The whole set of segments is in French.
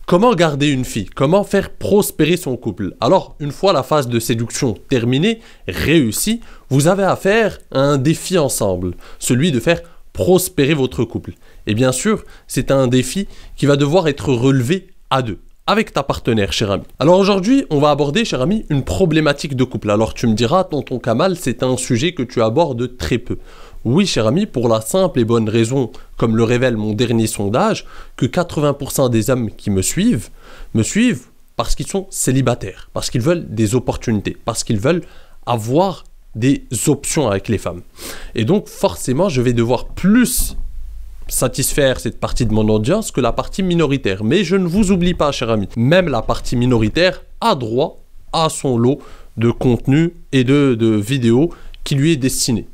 Comment garder une fille? Comment faire prospérer son couple? Alors, une fois la phase de séduction terminée, réussie, vous avez affaire à un défi ensemble, celui de faire prospérer votre couple. Et bien sûr, c'est un défi qui va devoir être relevé à deux, avec ta partenaire, cher ami. Alors aujourd'hui, on va aborder, cher ami, une problématique de couple. Alors tu me diras, tonton Kamal, c'est un sujet que tu abordes très peu. Oui, cher ami, pour la simple et bonne raison, comme le révèle mon dernier sondage, que 80% des hommes qui me suivent parce qu'ils sont célibataires, parce qu'ils veulent des opportunités, parce qu'ils veulent avoir des options avec les femmes. Et donc, forcément, je vais devoir plus satisfaire cette partie de mon audience que la partie minoritaire. Mais je ne vous oublie pas, cher ami, même la partie minoritaire a droit à son lot de contenu et de vidéos qui lui est destiné.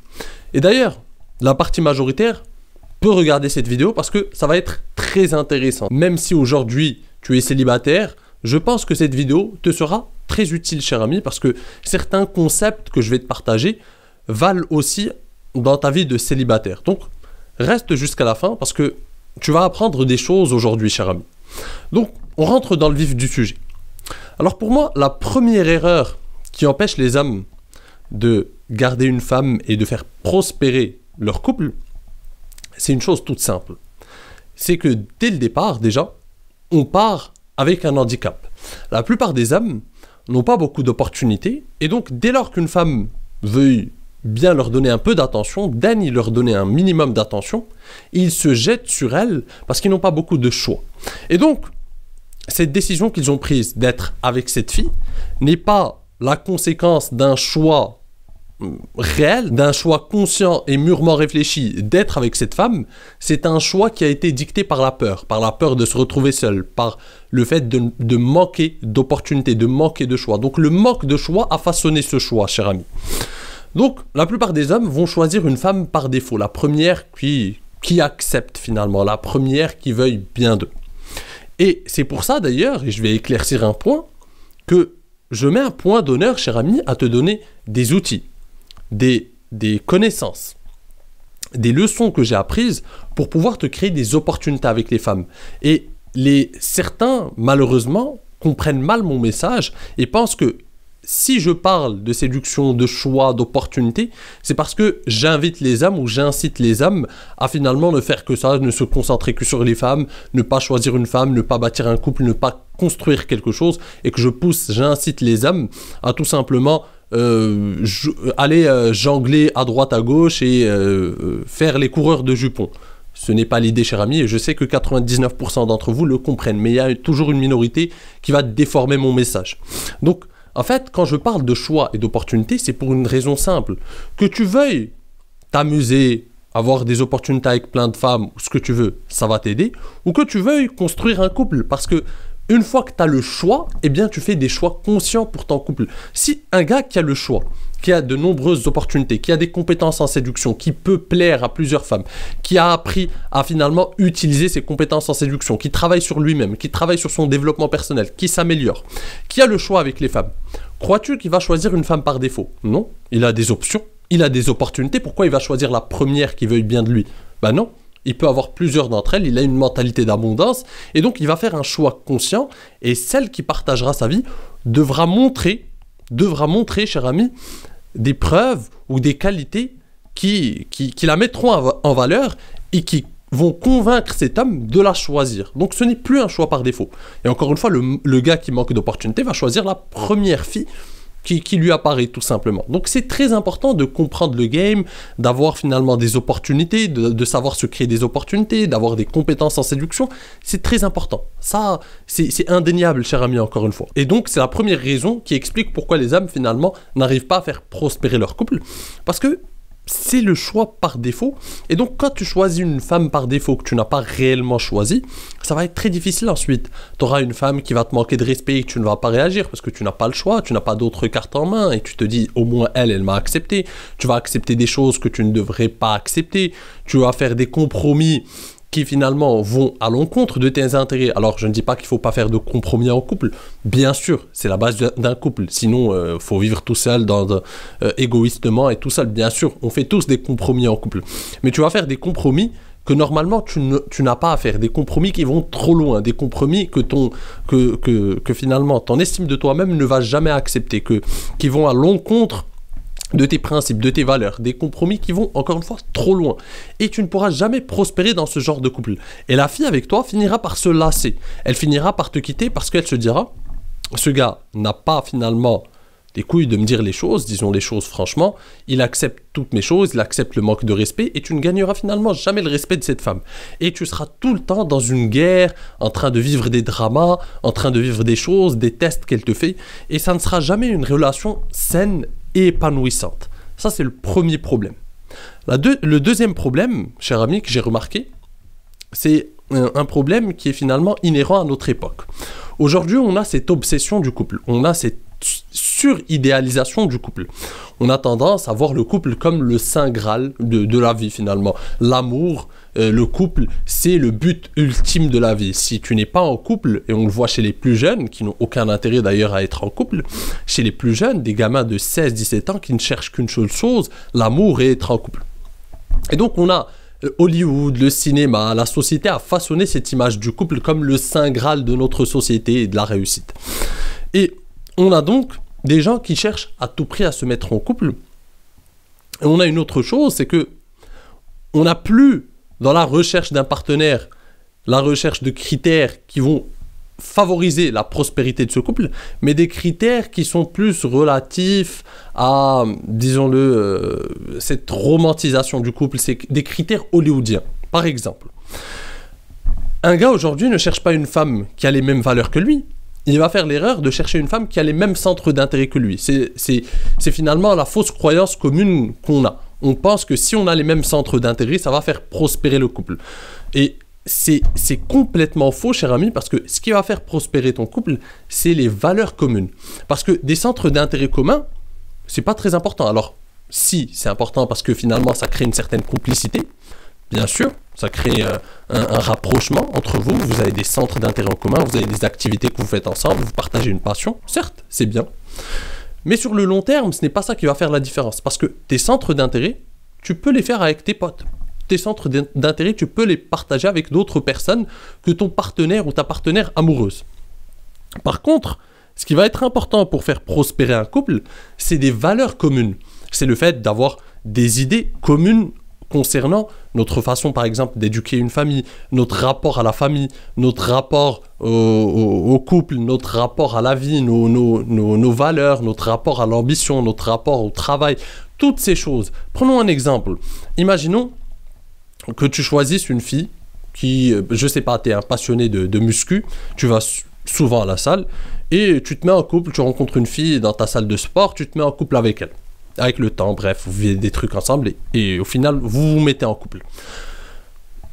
Et d'ailleurs, la partie majoritaire peut regarder cette vidéo parce que ça va être très intéressant. Même si aujourd'hui tu es célibataire, je pense que cette vidéo te sera très utile, cher ami, parce que certains concepts que je vais te partager valent aussi dans ta vie de célibataire. Donc, reste jusqu'à la fin parce que tu vas apprendre des choses aujourd'hui, cher ami. Donc, on rentre dans le vif du sujet. Alors pour moi, la première erreur qui empêche les hommes de garder une femme et de faire prospérer leur couple, c'est une chose toute simple. C'est que dès le départ, déjà, on part avec un handicap. La plupart des hommes n'ont pas beaucoup d'opportunités et donc dès lors qu'une femme veuille bien leur donner un peu d'attention, daigne leur donner un minimum d'attention, ils se jettent sur elle parce qu'ils n'ont pas beaucoup de choix. Et donc, cette décision qu'ils ont prise d'être avec cette fille n'est pas la conséquence d'un choix réel, d'un choix conscient et mûrement réfléchi d'être avec cette femme. C'est un choix qui a été dicté par la peur de se retrouver seul, par le fait de manquer d'opportunités, de manquer de choix. Donc le manque de choix a façonné ce choix, cher ami. Donc la plupart des hommes vont choisir une femme par défaut, la première qui accepte finalement, la première qui veuille bien d'eux. Et c'est pour ça d'ailleurs, et je vais éclaircir un point, que je mets un point d'honneur, cher ami, à te donner des outils, des connaissances, des leçons que j'ai apprises pour pouvoir te créer des opportunités avec les femmes. Et certains, malheureusement, comprennent mal mon message et pensent que si je parle de séduction, de choix, d'opportunités, c'est parce que j'invite les hommes ou j'incite les hommes à finalement ne faire que ça, ne se concentrer que sur les femmes, ne pas choisir une femme, ne pas bâtir un couple, ne pas construire quelque chose, et que j'incite les hommes à tout simplement aller jongler à droite à gauche et faire les coureurs de jupons. Ce n'est pas l'idée, cher ami, et je sais que 99% d'entre vous le comprennent, mais il y a toujours une minorité qui va déformer mon message. Donc, en fait, quand je parle de choix et d'opportunités, c'est pour une raison simple. Que tu veuilles t'amuser, avoir des opportunités avec plein de femmes, ou ce que tu veux, ça va t'aider, ou que tu veuilles construire un couple, parce que une fois que tu as le choix, eh bien tu fais des choix conscients pour ton couple. Si un gars qui a le choix, qui a de nombreuses opportunités, qui a des compétences en séduction, qui peut plaire à plusieurs femmes, qui a appris à finalement utiliser ses compétences en séduction, qui travaille sur lui-même, qui travaille sur son développement personnel, qui s'améliore, qui a le choix avec les femmes, crois-tu qu'il va choisir une femme par défaut? Non, il a des options, il a des opportunités. Pourquoi il va choisir la première qui veuille bien de lui? Ben non. Il peut avoir plusieurs d'entre elles, il a une mentalité d'abondance, et donc il va faire un choix conscient, et celle qui partagera sa vie devra montrer, cher ami, des preuves ou des qualités qui la mettront en valeur et qui vont convaincre cet homme de la choisir. Donc ce n'est plus un choix par défaut. Et encore une fois, le gars qui manque d'opportunités va choisir la première fille qui lui apparaît tout simplement. Donc c'est très important de comprendre le game, d'avoir finalement des opportunités, de savoir se créer des opportunités, d'avoir des compétences en séduction. C'est très important. Ça, c'est indéniable, cher ami, encore une fois. Et donc c'est la première raison qui explique pourquoi les hommes finalement n'arrivent pas à faire prospérer leur couple. Parce que c'est le choix par défaut. Et donc, quand tu choisis une femme par défaut que tu n'as pas réellement choisie, ça va être très difficile ensuite. Tu auras une femme qui va te manquer de respect et que tu ne vas pas réagir parce que tu n'as pas le choix, tu n'as pas d'autres cartes en main et tu te dis, au moins elle m'a accepté. Tu vas accepter des choses que tu ne devrais pas accepter. Tu vas faire des compromis qui finalement vont à l'encontre de tes intérêts. Alors, je ne dis pas qu'il ne faut pas faire de compromis en couple. Bien sûr, c'est la base d'un couple. Sinon, il faut vivre tout seul, égoïstement et tout seul. Bien sûr, on fait tous des compromis en couple. Mais tu vas faire des compromis que normalement tu n'as pas à faire, des compromis qui vont trop loin, des compromis que finalement ton estime de toi-même ne va jamais accepter, qui vont à l'encontre de tes principes, de tes valeurs, des compromis qui vont, encore une fois, trop loin. Et tu ne pourras jamais prospérer dans ce genre de couple. Et la fille avec toi finira par se lasser. Elle finira par te quitter parce qu'elle se dira, ce gars n'a pas finalement des couilles de me dire les choses, disons les choses franchement, il accepte toutes mes choses, il accepte le manque de respect, et tu ne gagneras finalement jamais le respect de cette femme. Et tu seras tout le temps dans une guerre, en train de vivre des dramas, en train de vivre des choses, des tests qu'elle te fait, et ça ne sera jamais une relation saine et épanouissante. Ça, c'est le premier problème. Le deuxième problème, cher ami, que j'ai remarqué, c'est un problème qui est finalement inhérent à notre époque. Aujourd'hui, on a cette obsession du couple, on a cette suridéalisation du couple. On a tendance à voir le couple comme le saint graal de la vie finalement. L'amour, le couple, c'est le but ultime de la vie. Si tu n'es pas en couple, et on le voit chez les plus jeunes, qui n'ont aucun intérêt d'ailleurs à être en couple, chez les plus jeunes, des gamins de 16-17 ans qui ne cherchent qu'une seule chose, l'amour et être en couple. Et donc on a Hollywood, le cinéma, la société a façonné cette image du couple comme le saint graal de notre société et de la réussite. Et on a donc des gens qui cherchent à tout prix à se mettre en couple. Et on a une autre chose, c'est que on n'a plus dans la recherche d'un partenaire, la recherche de critères qui vont favoriser la prospérité de ce couple, mais des critères qui sont plus relatifs à, disons-le, cette romantisation du couple, c'est des critères hollywoodiens. Par exemple, un gars aujourd'hui ne cherche pas une femme qui a les mêmes valeurs que lui, il va faire l'erreur de chercher une femme qui a les mêmes centres d'intérêt que lui. C'est finalement la fausse croyance commune qu'on a. On pense que si on a les mêmes centres d'intérêt, ça va faire prospérer le couple. Et c'est complètement faux, cher ami, parce que ce qui va faire prospérer ton couple, c'est les valeurs communes. Parce que des centres d'intérêt communs, c'est pas très important. Alors, si, c'est important parce que finalement, ça crée une certaine complicité. Bien sûr, ça crée un rapprochement entre vous. Vous avez des centres d'intérêt en commun, vous avez des activités que vous faites ensemble, vous partagez une passion. Certes, c'est bien. Mais sur le long terme, ce n'est pas ça qui va faire la différence. Parce que tes centres d'intérêt, tu peux les faire avec tes potes. Tes centres d'intérêt, tu peux les partager avec d'autres personnes que ton partenaire ou ta partenaire amoureuse. Par contre, ce qui va être important pour faire prospérer un couple, c'est des valeurs communes. C'est le fait d'avoir des idées communes concernant notre façon, par exemple, d'éduquer une famille, notre rapport à la famille, notre rapport au couple, notre rapport à la vie, nos valeurs, notre rapport à l'ambition, notre rapport au travail, toutes ces choses. Prenons un exemple. Imaginons que tu choisisses une fille qui, je sais pas, tu es un passionné de muscu, tu vas souvent à la salle, et tu te mets en couple, tu rencontres une fille dans ta salle de sport, tu te mets en couple avec elle. Avec le temps, bref, vous vivez des trucs ensemble et au final, vous vous mettez en couple.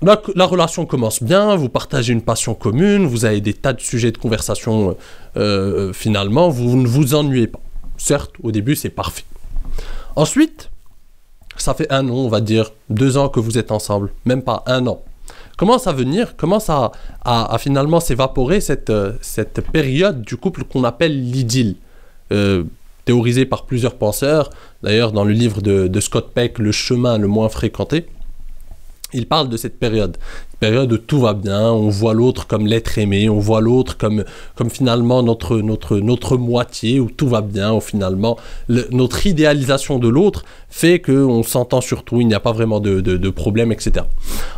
La relation commence bien, vous partagez une passion commune, vous avez des tas de sujets de conversation, finalement, vous ne vous ennuyez pas. Certes, au début, c'est parfait. Ensuite, ça fait 1 an, on va dire, 2 ans que vous êtes ensemble, même pas 1 an. Commence à finalement s'évaporer cette période du couple qu'on appelle l'idylle. Théorisé par plusieurs penseurs, d'ailleurs dans le livre de Scott Peck, Le chemin le moins fréquenté, il parle de cette période où tout va bien, on voit l'autre comme l'être aimé, on voit l'autre comme finalement notre moitié, où tout va bien, où finalement notre idéalisation de l'autre fait qu'on s'entend sur tout, il n'y a pas vraiment de problème, etc.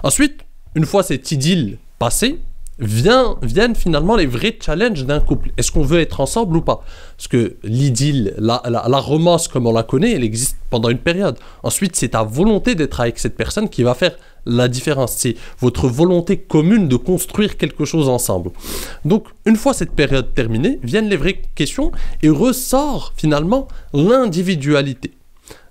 Ensuite, une fois cette idylle passée, viennent finalement les vrais challenges d'un couple. Est-ce qu'on veut être ensemble ou pas? Parce que l'idylle, la romance comme on la connaît, elle existe pendant une période. Ensuite, c'est ta volonté d'être avec cette personne qui va faire la différence. C'est votre volonté commune de construire quelque chose ensemble. Donc, une fois cette période terminée, viennent les vraies questions et ressort finalement l'individualité.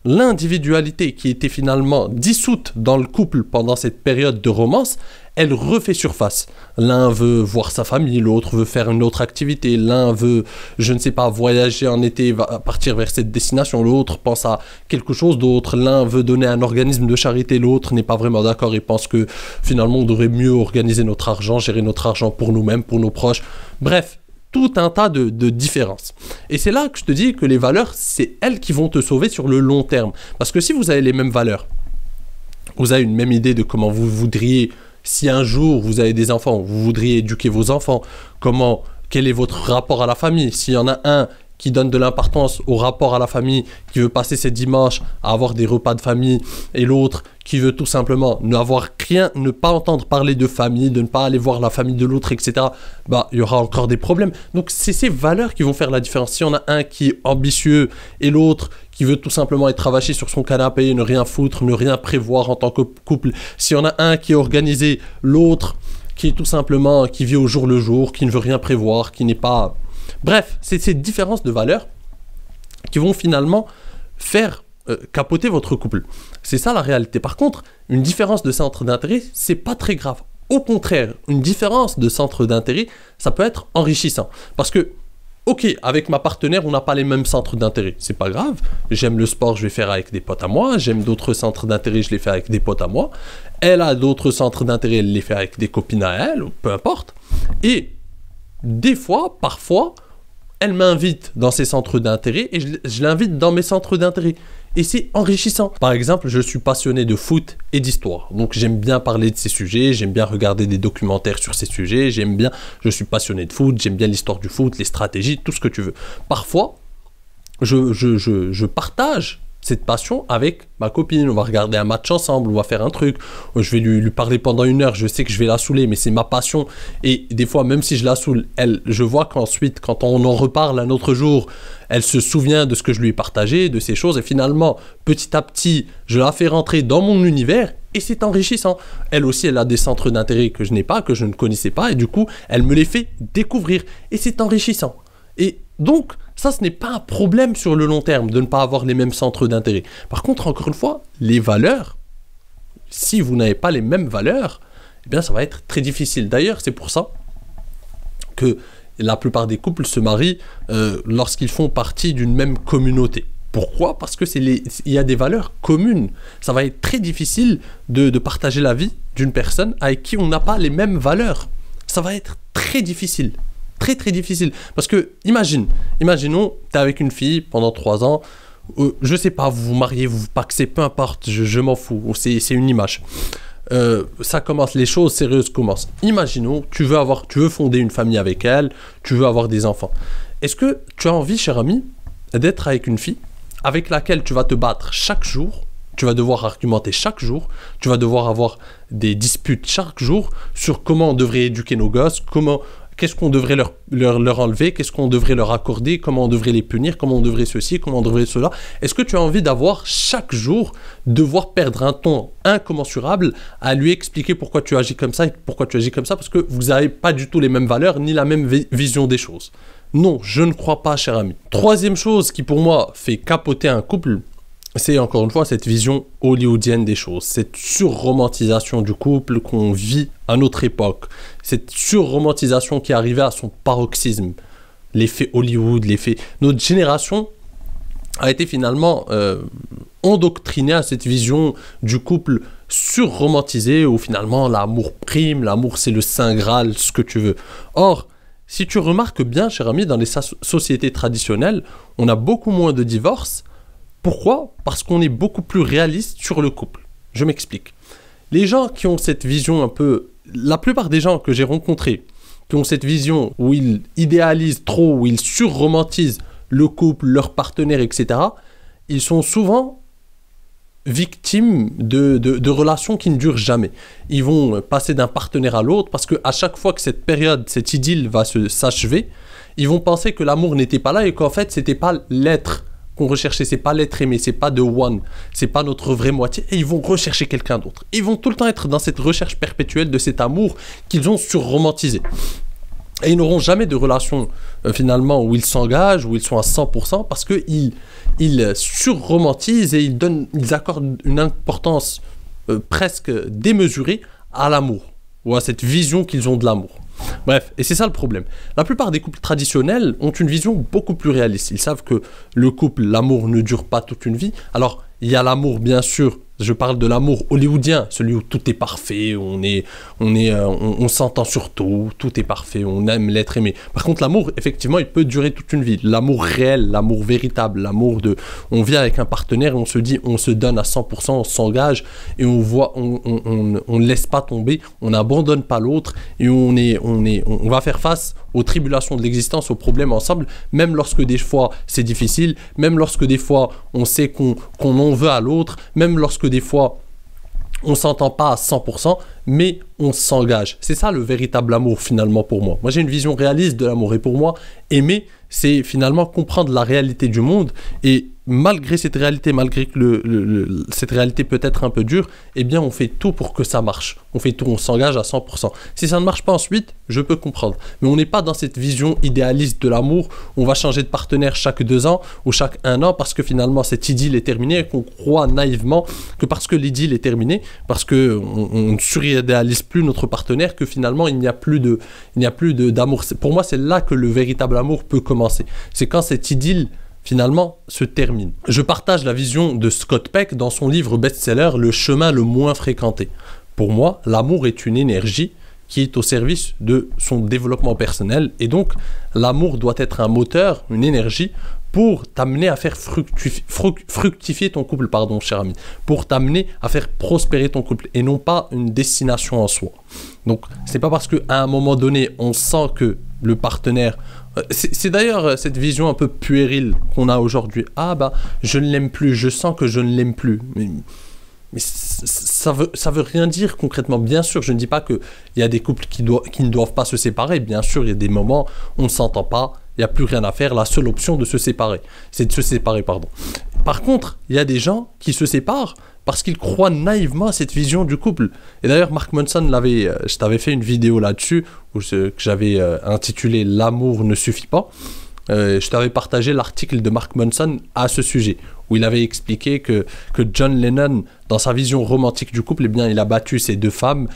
L'individualité qui était finalement dissoute dans le couple pendant cette période de romance, elle refait surface. L'un veut voir sa famille, l'autre veut faire une autre activité, l'un veut, je ne sais pas, voyager en été, partir vers cette destination, l'autre pense à quelque chose d'autre, l'un veut donner à un organisme de charité, l'autre n'est pas vraiment d'accord et pense que finalement on devrait mieux organiser notre argent, gérer notre argent pour nous-mêmes, pour nos proches, bref. Tout un tas de différences. Et c'est là que je te dis que les valeurs, c'est elles qui vont te sauver sur le long terme. Parce que si vous avez les mêmes valeurs, Vous avez une même idée de comment vous voudriez, si un jour vous avez des enfants, vous voudriez éduquer vos enfants, quel est votre rapport à la famille. S'il y en a un qui donne de l'importance au rapport à la famille, qui veut passer ses dimanches à avoir des repas de famille, et l'autre qui veut tout simplement n'avoir rien, ne pas entendre parler de famille, de ne pas aller voir la famille de l'autre, etc., il y aura encore des problèmes. Donc c'est ces valeurs qui vont faire la différence. Si on a un qui est ambitieux et l'autre qui veut tout simplement être avaché sur son canapé, ne rien foutre, ne rien prévoir en tant que couple, si on a un qui est organisé, l'autre qui est tout simplement, qui vit au jour le jour, qui ne veut rien prévoir, qui n'est pas... Bref, c'est ces différences de valeurs qui vont finalement faire capoter votre couple. C'est ça la réalité. Par contre, une différence de centre d'intérêt, c'est pas très grave. Au contraire, une différence de centre d'intérêt, ça peut être enrichissant. Parce que, ok, avec ma partenaire, on n'a pas les mêmes centres d'intérêt. C'est pas grave. J'aime le sport, je vais faire avec des potes à moi. J'aime d'autres centres d'intérêt, je les fais avec des potes à moi. Elle a d'autres centres d'intérêt, elle les fait avec des copines à elle, ou peu importe. Et des fois, parfois, elle m'invite dans ses centres d'intérêt et je l'invite dans mes centres d'intérêt. Et c'est enrichissant. Par exemple, je suis passionné de foot et d'histoire. Donc j'aime bien parler de ces sujets, j'aime bien regarder des documentaires sur ces sujets, je suis passionné de foot, j'aime bien l'histoire du foot, les stratégies, tout ce que tu veux. Parfois, je partage cette passion avec ma copine. On va regarder un match ensemble, on va faire un truc. Je vais lui parler pendant 1 heure, je sais que je vais la saouler, mais c'est ma passion. Et des fois, même si je la saoule, je vois qu'ensuite, quand on en reparle un autre jour, elle se souvient de ce que je lui ai partagé, de ces choses. Et finalement, petit à petit, je la fais rentrer dans mon univers et c'est enrichissant. Elle aussi, elle a des centres d'intérêt que je n'ai pas, que je ne connaissais pas. Et du coup, elle me les fait découvrir. Et c'est enrichissant. Et donc, ça, ce n'est pas un problème sur le long terme de ne pas avoir les mêmes centres d'intérêt. Par contre, encore une fois, les valeurs, si vous n'avez pas les mêmes valeurs, eh bien, ça va être très difficile. D'ailleurs, c'est pour ça que la plupart des couples se marient lorsqu'ils font partie d'une même communauté. Pourquoi? Parce que il y a des valeurs communes. Ça va être très difficile de partager la vie d'une personne avec qui on n'a pas les mêmes valeurs. Ça va être très difficile. Très très difficile. Parce que, imaginons, tu es avec une fille pendant 3 ans, je sais pas, vous vous mariez, vous vous paxez, peu importe, je m'en fous, c'est une image. Ça commence, les choses sérieuses commencent. Imaginons, tu veux fonder une famille avec elle, tu veux avoir des enfants. Est-ce que tu as envie, cher ami, d'être avec une fille avec laquelle tu vas te battre chaque jour, tu vas devoir argumenter chaque jour, tu vas devoir avoir des disputes chaque jour sur comment on devrait éduquer nos gosses, qu'est-ce qu'on devrait leur enlever, qu'est-ce qu'on devrait leur accorder, comment on devrait les punir, comment on devrait ceci, comment on devrait cela. Est-ce que tu as envie d'avoir chaque jour, devoir perdre un temps incommensurable à lui expliquer pourquoi tu agis comme ça et pourquoi tu agis comme ça, parce que vous n'avez pas du tout les mêmes valeurs ni la même vision des choses? Non, je ne crois pas, cher ami. Troisième chose qui pour moi fait capoter un couple, c'est encore une fois cette vision hollywoodienne des choses, cette surromantisation du couple qu'on vit à notre époque, cette surromantisation qui est arrivée à son paroxysme, l'effet Hollywood, notre génération a été finalement endoctrinée à cette vision du couple surromantisé où finalement l'amour prime, l'amour c'est le saint graal, ce que tu veux. Or, si tu remarques bien, cher ami, dans les sociétés traditionnelles, on a beaucoup moins de divorces. Pourquoi? Parce qu'on est beaucoup plus réaliste sur le couple. Je m'explique. Les gens qui ont cette vision un peu... La plupart des gens que j'ai rencontrés qui ont cette vision où ils idéalisent trop, où ils surromantisent le couple, leur partenaire, etc., ils sont souvent victimes de relations qui ne durent jamais. Ils vont passer d'un partenaire à l'autre parce qu'à chaque fois que cette période, cette idylle va s'achever, ils vont penser que l'amour n'était pas là et qu'en fait, c'était pas l'être qu'on recherchait, c'est pas l'être aimé, c'est pas the one, c'est pas notre vraie moitié, et ils vont rechercher quelqu'un d'autre. Ils vont tout le temps être dans cette recherche perpétuelle de cet amour qu'ils ont surromantisé. Et ils n'auront jamais de relation finalement où ils s'engagent, où ils sont à 100%, parce qu'ils surromantisent et ils accordent une importance presque démesurée à l'amour, ou à cette vision qu'ils ont de l'amour. Bref, et c'est ça le problème. La plupart des couples traditionnels ont une vision beaucoup plus réaliste. Ils savent que le couple, l'amour ne dure pas toute une vie. Alors, il y a l'amour, bien sûr. Je parle de l'amour hollywoodien, celui où tout est parfait, on s'entend sur tout est parfait, on aime l'être aimé. Par contre, l'amour, effectivement, il peut durer toute une vie. L'amour réel, l'amour véritable, l'amour de... On vient avec un partenaire et on se dit, on se donne à 100%, on s'engage et on ne laisse pas tomber, on n'abandonne pas l'autre et on va faire face aux tribulations de l'existence, aux problèmes ensemble, même lorsque des fois c'est difficile, même lorsque des fois on sait qu'on en veut à l'autre, même lorsque des fois on s'entend pas à 100%, mais on s'engage. C'est ça le véritable amour finalement pour moi. Moi j'ai une vision réaliste de l'amour et pour moi, aimer, c'est finalement comprendre la réalité du monde et malgré cette réalité, malgré que cette réalité peut être un peu dure, eh bien on fait tout pour que ça marche. On fait tout, on s'engage à 100%. Si ça ne marche pas ensuite, je peux comprendre. Mais on n'est pas dans cette vision idéaliste de l'amour, on va changer de partenaire chaque 2 ans ou chaque 1 an parce que finalement cette idylle est terminée et qu'on croit naïvement que parce que l'idylle est terminée, parce qu'on ne suridéalise plus notre partenaire, que finalement il n'y a plus d'amour. Pour moi, c'est là que le véritable amour peut commencer. C'est quand cette idylle finalement se termine. Je partage la vision de Scott Peck dans son livre best-seller Le chemin le moins fréquenté. Pour moi, l'amour est une énergie qui est au service de son développement personnel et donc l'amour doit être un moteur, une énergie pour t'amener à faire fructifier ton couple, pardon, cher ami, pour t'amener à faire prospérer ton couple et non pas une destination en soi. Donc, c'est pas parce qu'à un moment donné, on sent que le partenaire... C'est d'ailleurs cette vision un peu puérile qu'on a aujourd'hui. Ah bah, je ne l'aime plus, je sens que je ne l'aime plus. Mais ça veut rien dire concrètement. Bien sûr, je ne dis pas qu'il y a des couples qui ne doivent pas se séparer. Bien sûr, il y a des moments où on ne s'entend pas, il n'y a plus rien à faire. La seule option de se séparer, c'est de se séparer, pardon. Par contre, il y a des gens qui se séparent parce qu'ils croient naïvement à cette vision du couple. Et d'ailleurs, Mark Manson je t'avais fait une vidéo là-dessus, que j'avais intitulé « L'amour ne suffit pas ». Je t'avais partagé l'article de Mark Manson à ce sujet, où il avait expliqué que John Lennon, dans sa vision romantique du couple, eh bien, il a battu ses 2 femmes,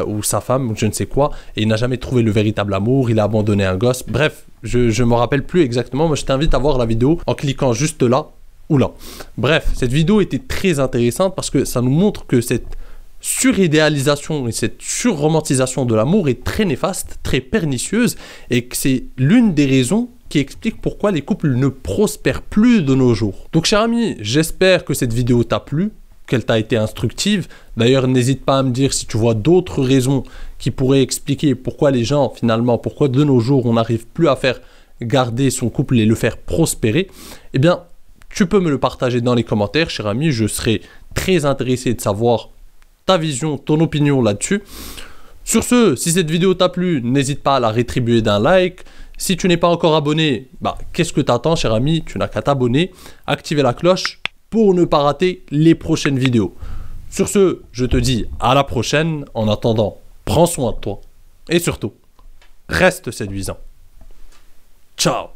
ou sa femme, ou je ne sais quoi, et il n'a jamais trouvé le véritable amour, il a abandonné un gosse. Bref, je ne me rappelle plus exactement, mais je t'invite à voir la vidéo en cliquant juste là ou là. Bref, cette vidéo était très intéressante parce que ça nous montre que cette suridéalisation et cette surromantisation de l'amour est très néfaste, très pernicieuse, et que c'est l'une des raisons qui explique pourquoi les couples ne prospèrent plus de nos jours. Donc cher ami, j'espère que cette vidéo t'a plu, qu'elle t'a été instructive. D'ailleurs, n'hésite pas à me dire si tu vois d'autres raisons qui pourraient expliquer pourquoi les gens, finalement, pourquoi de nos jours on n'arrive plus à faire garder son couple et le faire prospérer. Eh bien, tu peux me le partager dans les commentaires, cher ami, je serai très intéressé de savoir ta vision, ton opinion là-dessus. Sur ce, si cette vidéo t'a plu, n'hésite pas à la rétribuer d'un like. Si tu n'es pas encore abonné, qu'est-ce que tu attends, cher ami? Tu n'as qu'à t'abonner, activer la cloche pour ne pas rater les prochaines vidéos. Sur ce, je te dis à la prochaine. En attendant, prends soin de toi et surtout, reste séduisant. Ciao!